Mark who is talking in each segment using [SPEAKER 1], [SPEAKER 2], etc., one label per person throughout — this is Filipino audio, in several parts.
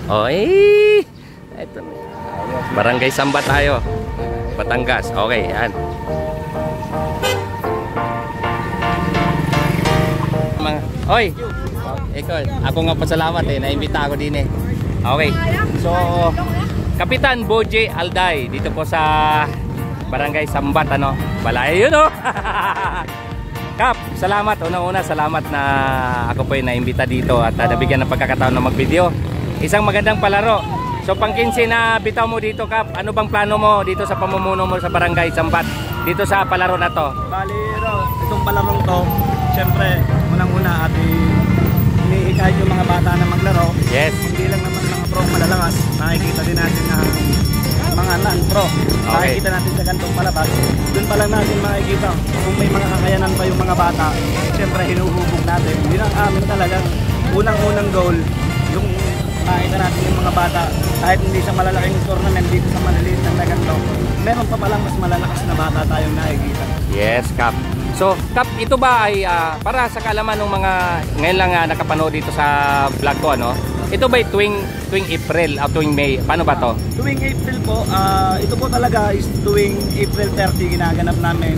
[SPEAKER 1] Okay. Ito. Barangay Samba tayo. Batangas. Okay, yan. Oy. Ikaw, ako nga pasalamat naimbita ako din Okay. So, Kapitan Boje Alday dito po sa Barangay Sambat Balay yun Kap, salamat. Unang-una, salamat na ako po naimbita dito at nabigyan ng pagkakataon na mag-video. Isang magandang palaro. So, pang-15 na bitaw mo dito, Kap. Ano bang plano mo dito sa pamumuno mo sa Barangay Sambat? Dito sa palaro na to?
[SPEAKER 2] Bali, itong palarong to, syempre, unang-una hinihikayat yung mga bata na maglaro.
[SPEAKER 1] Yes.
[SPEAKER 2] Hindi lang naman mga pro malalakas. Nakikita din natin na mga non-pro. Nakikita natin sa gantong palabas. Doon pa lang natin makikita kung may mga kakayanan pa yung mga bata. Siyempre, hinuhubog natin. Yun ang amin talagang unang-unang goal. Yung makikita natin yung mga bata. Kahit hindi sa malalaking tournament, dito sa maliliit ng ganito, meron pa palang mas malalakas na bata tayong nakikita.
[SPEAKER 1] Yes, Kap. So, Kap, ito ba ay para sa kaalaman ng mga ngayon lang nakapanood dito sa vlog ko, ito ba tuwing April o tuwing May? Paano ba to?
[SPEAKER 2] Tuwing April po, ito po talaga is tuwing April 30 ginaganap namin.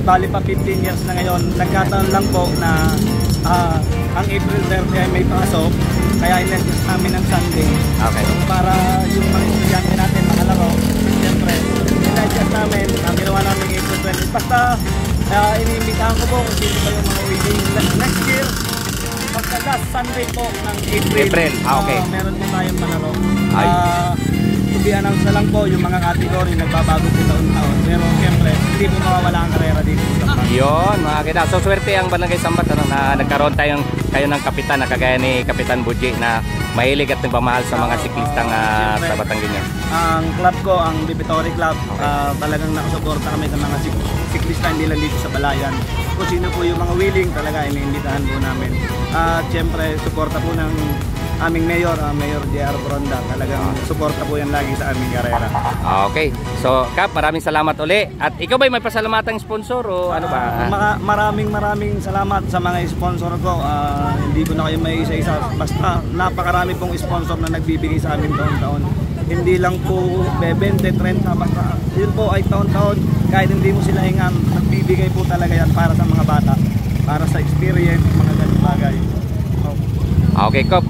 [SPEAKER 2] Bali pa 15 years na ngayon. Nagkataon lang po na ang April 30 ay may pasok. Kaya in-adjust namin ng Sunday. Okay. So, para yung mga estudyante natin makalaro, siyempre, in-adjust namin, ginawa namin April 20. Basta, iniimbitahan ko po kung sino pa yung mga waiting next year. Pagka last Sunday po ng April.
[SPEAKER 1] Okay.
[SPEAKER 2] Meron po tayong malaro. Tubian lang po yung mga category nagbabago po taon-taon. Pero siyempre, hindi po mawawala ang karera dito.
[SPEAKER 1] Yun, mga kita. So swerte ang Barangay Sambat na nagkaroon kayo ng kapitan na kagaya ni Kapitan Boje na mahilig at nagpamahal sa mga siklistang sa Batangas.
[SPEAKER 2] Ang club ko, ang Bibitory Club, talagang nakasuporta kami sa mga siklista, hindi lang dito sa Balayan. Kung sino po yung mga willing, talaga iniimbitahan po namin. At siyempre, suporta po ng aming Mayor, Mayor J.R. Bronda. Talagang suporta po yan lagi sa aming karera.
[SPEAKER 1] Okay. So, Kap, maraming salamat uli. At ikaw ba may pasalamatang sponsor o ano ba?
[SPEAKER 2] Maraming salamat sa mga sponsor ko. Hindi ko na kayo may isa-isa. Basta napakarami pong sponsor na nagbibigay sa amin taon-taon. Hindi lang po 20, 30, basta yun po ay taon-taon. Kahit hindi mo sila hingan, nagbibigay po talaga yan para sa mga bata. Para sa experience, mga ganung bagay.
[SPEAKER 1] Okay, Kap,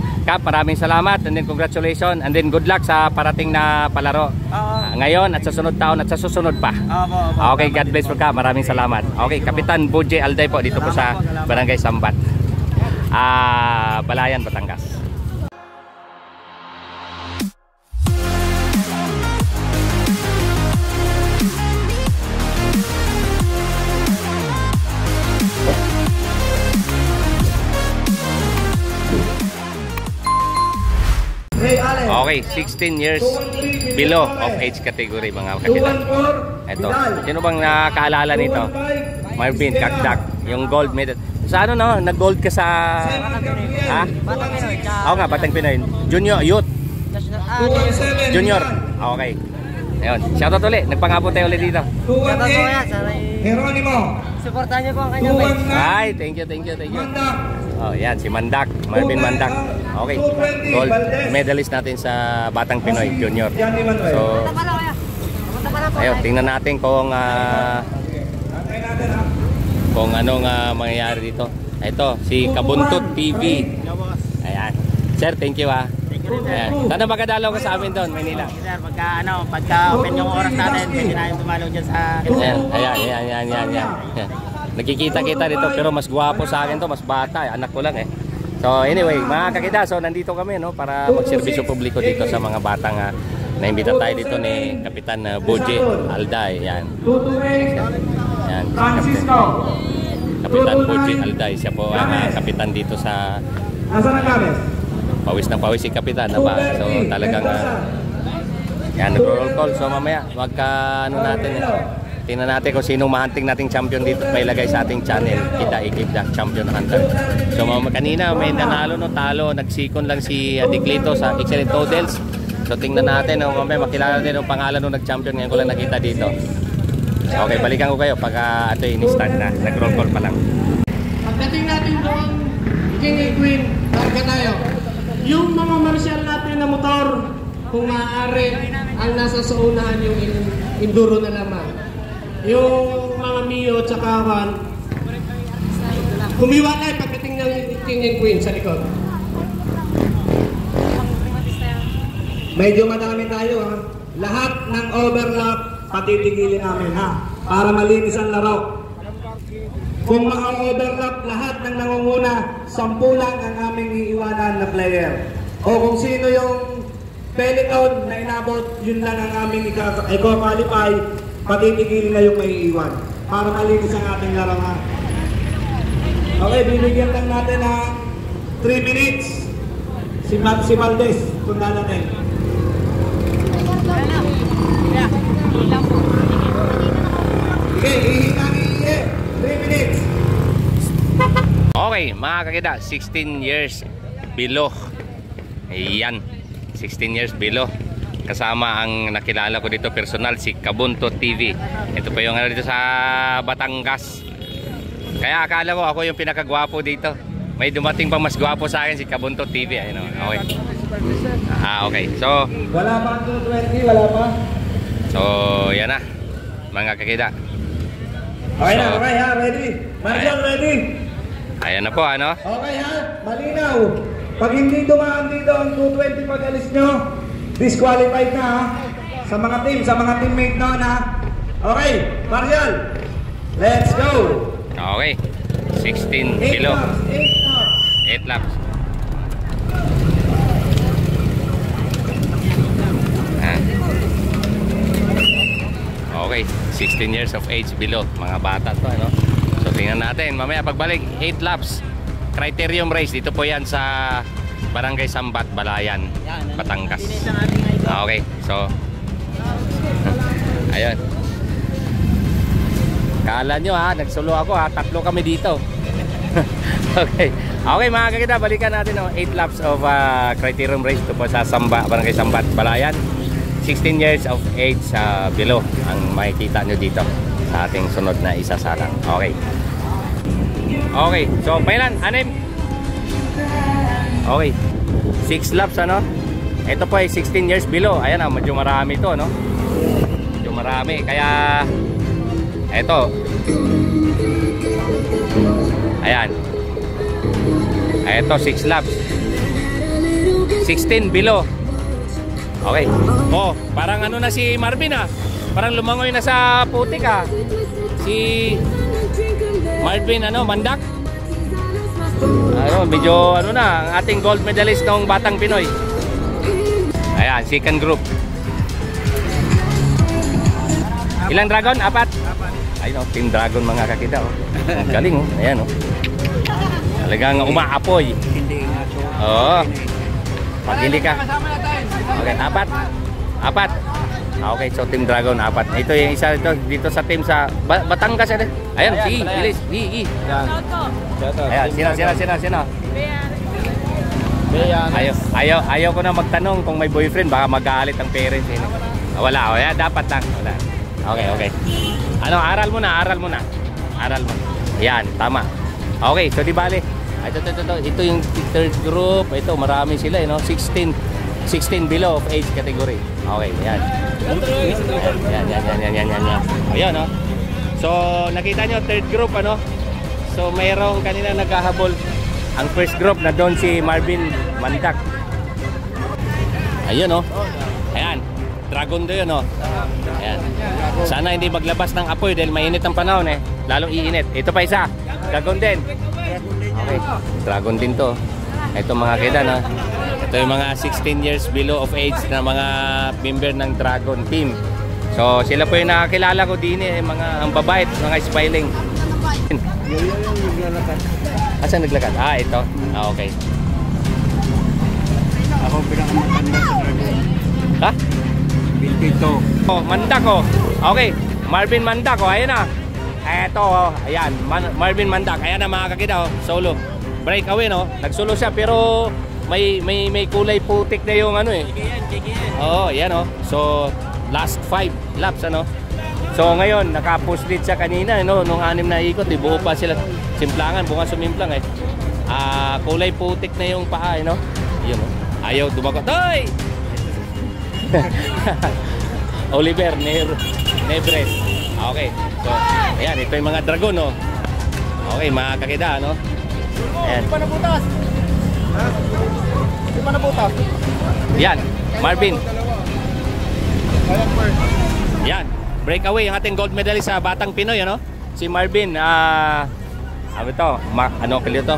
[SPEAKER 1] maraming salamat and then congratulations and then good luck sa parating na palaro ngayon at sa sunod taon at sa susunod pa. Okay, God bless po, Kap. Maraming salamat. Okay, Kapitan Boje Alday po dito po sa Barangay Sambat, Balayan, Batangas. Okay, 16 years below of age category mga kapitan. Ito, sino bang nakaalala nito? Marvin Kakdak, yung gold medal. Sa nag-gold ka sa Batang Pinoy. Oo nga, Batang Pinoy. Junior, youth. Junior. Okay. Ayun, shoutout ulit. Nagpangapon tayo ulit dito.
[SPEAKER 3] Shoutout po kaya sa Jeronimo. Supportahan niyo po ang kanyang page.
[SPEAKER 1] Ay, thank you. Oh, yan, si Mandak, Marvin Mandak. Okay, gold medalist natin sa Batang Pinoy Junior. So, ayun, tingnan natin kung anong mangyayari dito. Ito, si Kabuntut TV. Ayan. Sir, thank you Ayan. Sana magkadalaw ka sa amin doon, Manila.
[SPEAKER 3] Sir, pagka open yung oras natin, pwede na yung tumalaw dyan sa...
[SPEAKER 1] Ayan. Nakikita-kita dito pero mas gwapo sa akin to, mas bata, anak ko lang So anyway, mga kakita, so nandito kami para magserbisyo publiko dito sa mga batang naimbita tayo dito ni Kapitan Boje Alday. Yan. Kapitan Boje Alday, siya po ang kapitan dito sa pawis na pawis si Kapitan So talagang yan, nag-roll call. So mamaya natin tingnan natin kung sino mahunting nating champion dito at may ilagay sa ating channel. Kita Ikibda Champion Hunter. So kanina may nanalo talo, nagsikon lang si Diklito sa Excellent Toadles. So tingnan natin mamaya makilala natin yung pangalan ng nag-champion. Ngayon ko lang nakita dito. Okay, balikan ko kayo pag ito ini-start na. Nag-roll call pa lang.
[SPEAKER 4] Pagdating natin doon, King and Queen, targa tayo. Yung mga martial natin na ang nasa sa unahan yung enduro na naman. Yung mga Mio tsaka Juan, humiwalay pagdating ng King and Queen sa likod.
[SPEAKER 2] Medyo madami tayo ha. Lahat ng overlap patitigilin namin ha. Para malinis ang laro. Kung maka-overlap lahat ng nangunguna, 10 lang ang aming iiwanan na player. O kung sino yung peloton na inabot, yun lang ang aming i-qualify, patitigilin na yung maiiwan. Para malinis ang ating laro ha. Okay, binigyan lang natin ng 3 minutes. Si Valdez, kung natin. Okay, ihina ni Iye. 3 minutes.
[SPEAKER 1] Okay, mga kakita, 16 years below. Ayan, 16 years below. Kasama ang nakilala ko dito personal, si Kabunto TV. Ito pa yung ano dito sa Batangas. Kaya akala ko ako yung pinakagwapo dito. May dumating pa mas gwapo sa akin, si Kabunto TV. Ayun, okay. Okay. So,
[SPEAKER 2] wala pa ang 220, wala pa.
[SPEAKER 1] So, yan na. Mga kakita.
[SPEAKER 2] Okay na, okay ha, ready? Marshall, ready?
[SPEAKER 1] Ayan na po, ano?
[SPEAKER 2] Okay ha, malinaw. Pag hindi dumaan dito ang 220 pag alis nyo, disqualified na ha. Sa mga teammate noon ha. Okay, Marshall, let's go.
[SPEAKER 1] Okay, 16 kilo. 8 laps. Okay, 16 years of age below. Mga bata to, ano? So, tingnan natin. Mamaya pagbalik, 8 laps. Criterium race. Dito po yan sa Barangay Sambat, Balayan, Batangas. Okay, so ayun. Kala nyo ha, nagsulo ako ha. 3 kami dito. Okay. Okay mga kakita, balikan natin 8 laps of criterium race. Ito po sa Barangay Sambat, Balayan. 16 years of age below ang makikita nyo dito sa ating sunod na isasalang. Okay. Okay. So, pailan? 6? Okay. 6 laps, ano? Ito po ay 16 years below. Ayan medyo marami ito, no? Medyo marami. Kaya, ito. Ayan. Ito, 6 laps. 16 below. Okay. Oh, parang ano na si Marvin ah. Parang lumangoy na sa putik ah. Si Marvin Mandak. Medyo na ang ating gold medalist ng Batang Pinoy. Ayan, second group. Ilang dragon? 4? Ayun Team Dragon mga kakita oh. Ang galing oh. Ayan oh. Talagang umaapoy. Oo. Pag hindi ka. Okay, 4. Okay, so Team Dragon 4. Ito yung isa dito sa team sa Batangas. Ayan, bilis. Ayan, sino? Ayaw ko na magtanong kung may boyfriend, baka mag-aalit ang parents. Wala, ayan, dapat lang. Wala. Okay. Aral mo na. Yan, tama. Okay, so di bale. Ito yung third group. Ito, marami sila, 16 below of age category. Okay, yan. Yan. Ayan, no? So, nakita nyo, third group, So, mayroong kanina naghahabol. Ang first group na doon si Marvin Mandak. Ayun, no? Ayan. Dragon do yun, no? Ayan. Sana hindi maglabas ng apoy dahil mainit ang panahon, Lalong iinit. Ito pa isa. Dragon din. Okay. Dragon din to. Ito mga kida, no? Ito yung mga 16 years below of age na mga member ng Dragon team. So sila po yung nakakilala ko din ang babait, mga spiling. Asan naglakad? Ito. Okay.
[SPEAKER 2] Ako pinakamatanda sa Dragon.
[SPEAKER 1] Ha?
[SPEAKER 2] Bilbito.
[SPEAKER 1] Mandak oh. Okay. Marvin Mandak oh. Ayan na. Ito oh. Ayan. Marvin Mandak. Ayan na mga kakita oh. Solo. Breakaway no. Nagsulo siya pero may kulay putik na yung Oo, yan oh. So last 5 laps So ngayon naka-push lead siya kanina nung 6 na ikot, buo pa sila simplangan, bunga sumimplang kulay putik na yung paa Yun oh. Ayaw dumagot. Hoy! Oliver Nebres. Okay. So, ayan, ito yung mga dragon, no? Okay, mga kakida, no? Ayan.
[SPEAKER 3] Di pa nabutas. Di pa nabutas.
[SPEAKER 1] Yan, Marvin. Yan, breakaway yung ating gold medalist sa Batang Pinoy, ano? Si Marvin, ano ito? Ano kilo to?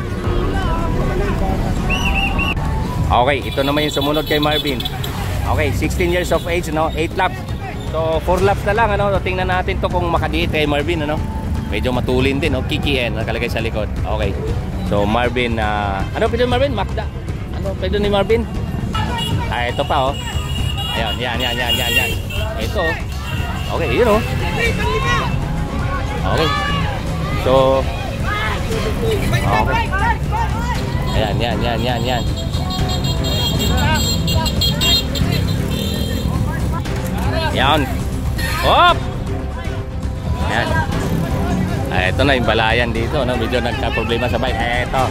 [SPEAKER 1] Okay, ito naman yung sumunod kay Marvin. Okay, 16 years of age, no? 8 laps. So, 4 laps na lang, ano? Tingnan natin to kung makadiit kay Marvin, ano? Medyo matulin din, no? Kikien, nakalagay sa likod. Okay. So, Marvin, ano pwede Marvin? Makda. Ano pwede ni Marvin? Ito pa, oh. Ayun, yan. Ito, oh. Okay, yun, oh. Okay. So, okay. Ayan. Yan. Hop! Yan. Ito na yung balayan dito, no? Medyo nagka-problema sa bike. Ito.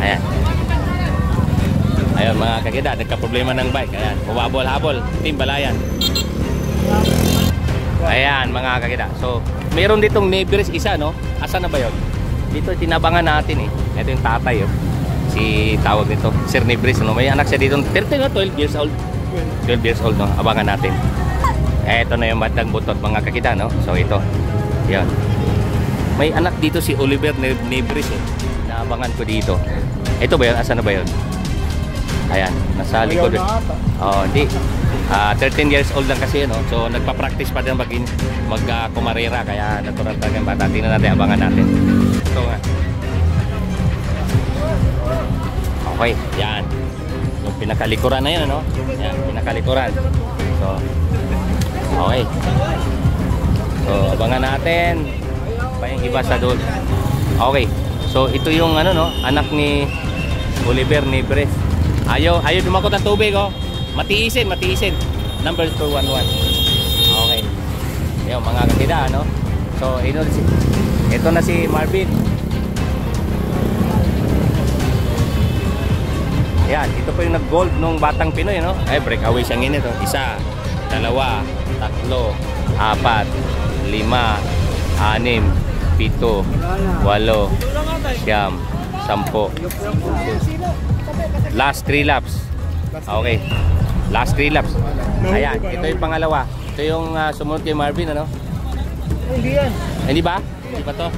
[SPEAKER 1] Ayan. Ayun mga kakida, nagka-problema ng bike. Ayan, habol. Team balayan. Ayan mga kakida. So, meron ditong Nebres isa, no? Asa na ba yun? Dito tinabangan natin, eh. Ito yung tatay, oh. Si tawag nito, Sir Nebres, no? May anak siya dito, 12 years old. 12 years old, no? Abangan natin. Ito na yung bandang butot mga kakida, no? So ito. Yan. May anak dito si Oliver Nebres, eh. Naabangan ko dito. Ito ba yun? Asa na ba yun? Ayan, nasa likod. Oh, hindi. 13 years old lang kasi, no? So nagpa-practice pa din mag-kumarera, kaya natural talaga yung bata. Tingnan natin, abangan natin. Ito nga. Okay, yan. Yung pinakalikuran na yun, ano? Yan, pinakalikuran. So, okay. So, abangan natin. Pa yung iba sa doon. Okay. So, ito yung ano, no? Anak ni Oliver Nebres. Ayaw dumakot ang tubig, oh. Matiisin. Number 211. Okay. Yung mga kakida, no? So, ito na si Marvin. Yan, ito po yung nag-gold nung Batang Pinoy, no? Ay, breakaway siyang init, oh. 1, 2, 3, 4, 5, 6, 7, 8, 10. Last 3 laps. Okay. Last 3 laps. Ayan, ito yung pangalawa. Ito yung sumunod kay Marvin, ano?
[SPEAKER 3] Hindi yan.
[SPEAKER 1] Hindi ba? Hindi pa to?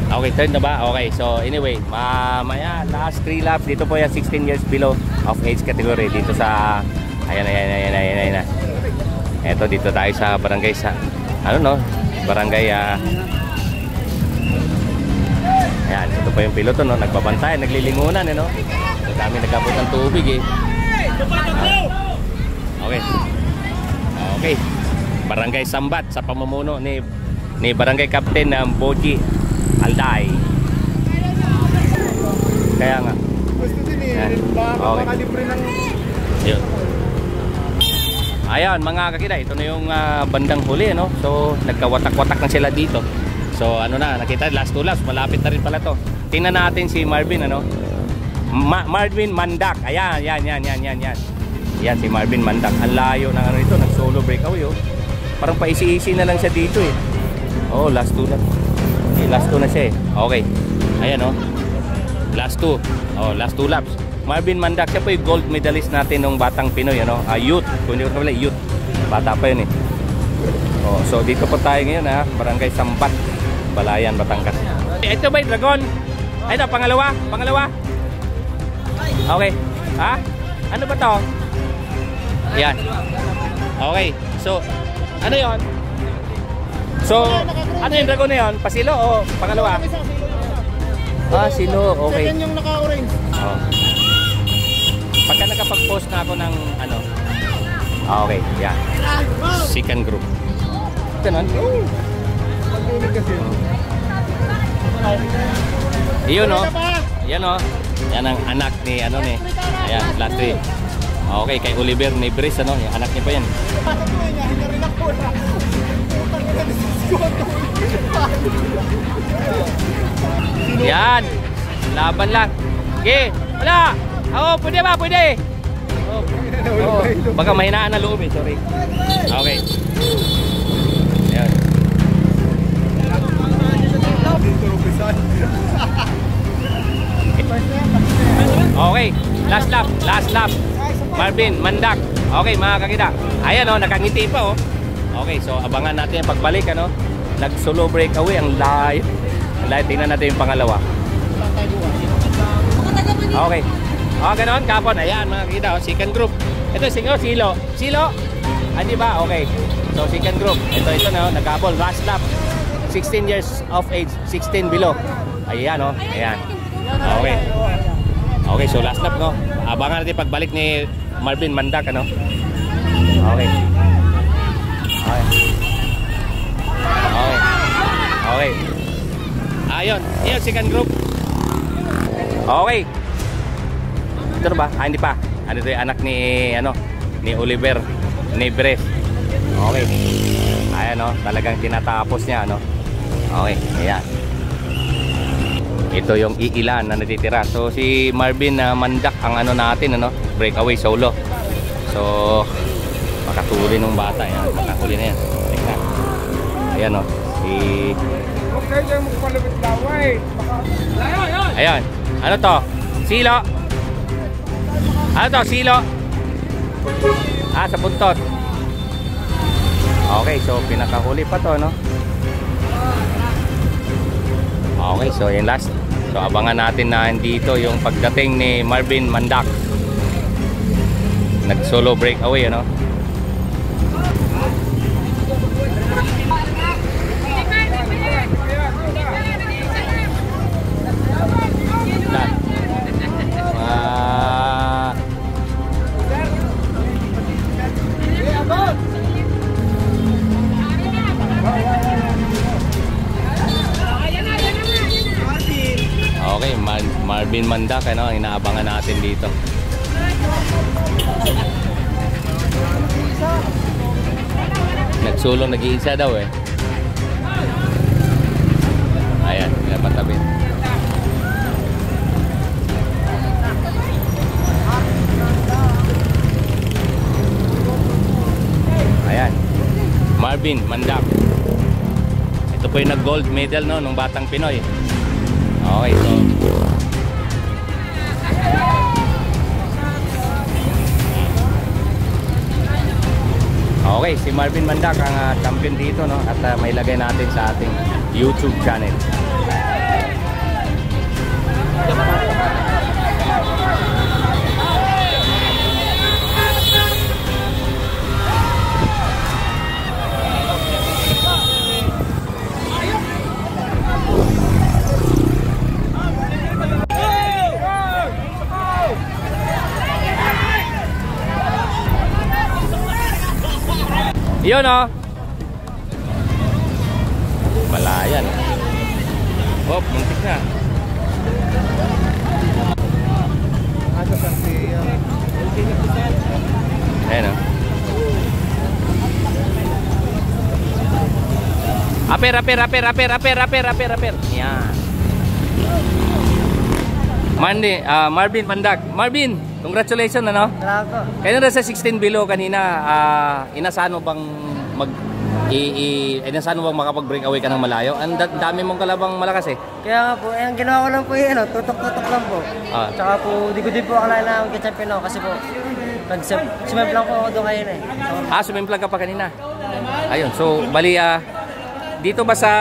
[SPEAKER 1] Okay, third na ba? Okay, so anyway, mamaya last 3 laps. Dito po yung 16 years below of age category. Dito sa, ayan. Eto, dito tayo sa barangay sa, barangay, ayan, ito po yung piloto, no? Nagbabantay, naglilingunan, no? So, dami nagkabot ng tubig, eh. Okay. Barangay Sambat sa pamumuno ni Barangay Captain Boji Alday. Kaya nga.
[SPEAKER 3] Gusto din eh. Baka libre ng...
[SPEAKER 1] Yun. Ayan mga kakida, ito na yung bandang huli, no? So nagkawatak-watak na sila dito. So ano na, nakita last 2 laps, malapit na rin pala to. Tingnan natin si Marvin, ano? Marvin Mandak. Ayan. Yan si Marvin Mandak. Ang layo ng ano ito, nag-solo breakaway, oh. Parang paisi-isi na lang siya dito, eh. Oh, last 2 laps. Last 2 na siya, eh. Okay. Ayan, oh. Last 2. Oh, last 2 laps. Marvin Mandak, siya po yung gold medalist natin nung Batang Pinoy, ano? Youth. Kung hindi ko pala, youth. Bata pa yun, eh. Oh, so dito po tayo ngayon, ha. Barangay Sambat, Balayan, Batangas. Ito ba yung dragon? Ito, pangalawa. Okay. Ha? Ano ba to? Yan. Okay. So, ano yon? So, ano yung dragon na yun? Pasilo o pangalawa? Silo. Okay.
[SPEAKER 3] Second yung naka-orange.
[SPEAKER 1] Oh. Pagka nakapag-post na ako ng ano. Okay, yan. Second group. Ganun.
[SPEAKER 3] Pag-unig kasi.
[SPEAKER 1] Iyon, no? Yan, no? Yan ang anak ni, ano ni. Ayan, last 3. Okay, kay Oliver Nebres, ano? Yung anak niya pa yan. Yan. Laban lang. Okay. Wala. Oo, pwede ba? Pwede. Oo, baka mahinaan na loob eh, sorry. Okay. Ayan. Okay, last lap. Marvin, Mandak. Okay, mga kakita. Ayan oh, nakangiti pa oh. Okay, so abangan natin yung pagbalik ano. Nag-solo breakaway ang layo. Tingnan natin yung pangalawa. Okay. Ganon, kapon. Ayan, mga kakita oh, second group. Ito, Silo. Di ba? Okay. So, second group. Ito na, nag-couple. Last lap. 16 years of age. 16 below. Ayan, oh. Ayan. Okay. Okay, so last lap, no? Abangan natin pagbalik ni Marvin Mandak, ano? Okay. Okay. Ayun. Ayun, second group. Okay. Ito na ba? Hindi pa. Ano ito yung anak ni, ni Oliver Nebres. Okay. Ayan, no? Talagang tinatapos niya, ano? Okay. Ayan. Ito yung iilan na natitira. So si Marvin Mandak ang natin, breakaway solo. So makatuli ng bata yan. Makahuli na yan. Tingnan. Ayan o. Ayan. Ano to? Silo. Ano to? Silo. Sa buntot. Okay, so pinakahuli pa to, no? Okay, so yung last. So abangan natin na dito yung pagdating ni Marvin Mandak. Nag-solo breakaway, ano? Okay, Marvin Mandak, inaabangan natin dito. Nagsulong, nag-iisa daw eh. Ayan, pinapatabi. Ayan, Marvin Mandak. Ito po yung nag-gold medal, no, nung Batang Pinoy. Okay, so okay, si Marvin Mandak ang champion dito, no? At may lagay natin sa ating YouTube channel. Yun o. Malayan. Hop, muntik na. Ayan o. Aper. Yan. Marvin Mandak. Marvin, congratulations, ano?
[SPEAKER 2] Salamat.
[SPEAKER 1] Kaya na sa 16 below kanina, inasahan mo bang inasahan mo bang makapag-break away ka ng malayo? Ang dami mong kalabang malakas eh.
[SPEAKER 2] Kaya nga po, ang ginawa ko lang po yun, tutok-tutok lang po. Tsaka po, di ko din po akala na mag-champion ako kasi po, sumemplang po ako doon ngayon eh.
[SPEAKER 1] Sumemplang ka pa kanina. Ayun, so bali, dito ba sa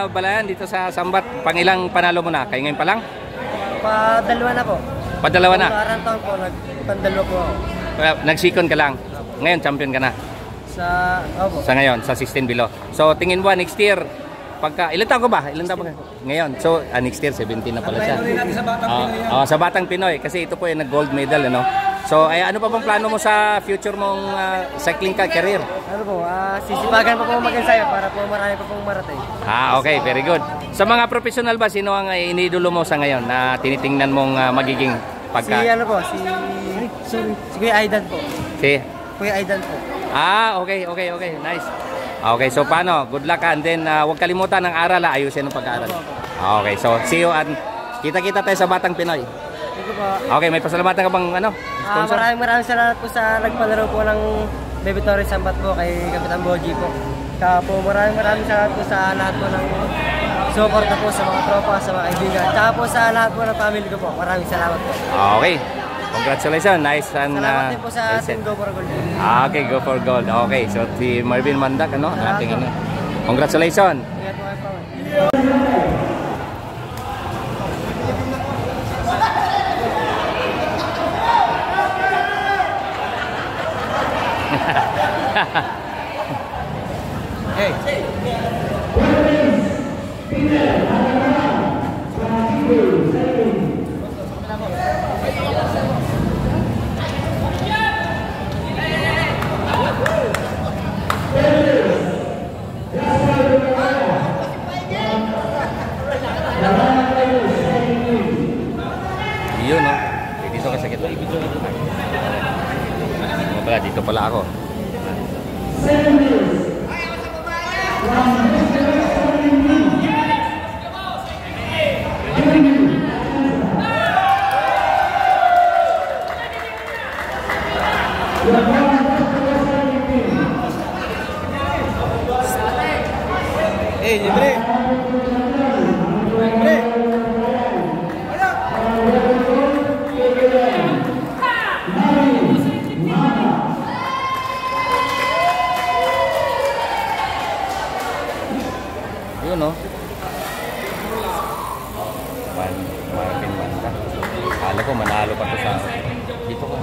[SPEAKER 1] Balayan, dito sa Sambat, pangilang panalo mo na? Kayo ngayon pa lang?
[SPEAKER 2] Padalawa na po.
[SPEAKER 1] Padalawa na?
[SPEAKER 2] Parang taon po, nagpandalawa po ako.
[SPEAKER 1] Nag-second ka lang? Ngayon, champion ka na? Sa ngayon, sa 16 below. So, tingin mo, next year, ilan taon ko ba? Ilan taon ba? Ngayon, so, next year, 17 na pala siya. Sa Batang Pinoy, kasi ito po yung nag-gold medal, ano? So, ano pa bang plano mo sa future mong cycling career?
[SPEAKER 2] Ano po, sisipagan pa po mag-ensayo para po marami pa pong marating.
[SPEAKER 1] Okay, very good. Sa mga professional ba, sino ang iniidolo mo sa ngayon na tinitingnan mong magiging pagka...
[SPEAKER 2] Si Kuya Aidan po.
[SPEAKER 1] Si?
[SPEAKER 2] Kuya Aidan po.
[SPEAKER 1] Okay. Nice. Okay, so paano? Good luck and then huwag kalimutan ng aral, ayusin ang pag-aaral. Okay, so see you and kita-kita tayo sa Batang Pinoy.
[SPEAKER 2] Thank you po.
[SPEAKER 5] po.
[SPEAKER 1] Okay, may pasalamatan ka bang ano? Sponsor?
[SPEAKER 5] Maraming salamat po sa nagpalaro po ng Baby Torres Sambat po kay Kapitan Boji po. Kaya po maraming salamat po sa lahat po ng suporta po sa mga tropa, sa mga kaibigan. Tsaka po sa lahat po ng family ko po. Maraming salamat po.
[SPEAKER 1] Okay. Congratulations. Nice and
[SPEAKER 5] Salamat din po sa ating Go for Gold.
[SPEAKER 1] Okay, Go for Gold. Okay, so si Marvin Mandak, ano? Ating ano. Congratulations.
[SPEAKER 5] Ingat po kayo po.
[SPEAKER 1] Yun, no? Dito ka sa gitna. Mga pala, dito pala ako.
[SPEAKER 2] Libre! Libre!
[SPEAKER 1] Yun, no? Marvin Mandak. Akala ko manalo pa to sa... Dito ko.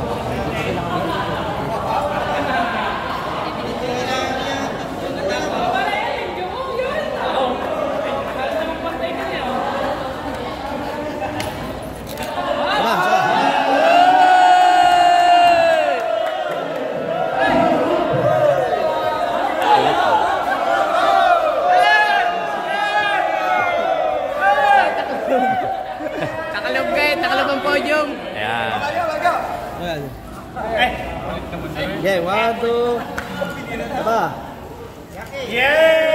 [SPEAKER 5] Takalog ang podium.
[SPEAKER 1] Ayan.
[SPEAKER 2] Okay, 1, 2, 3. Yeah!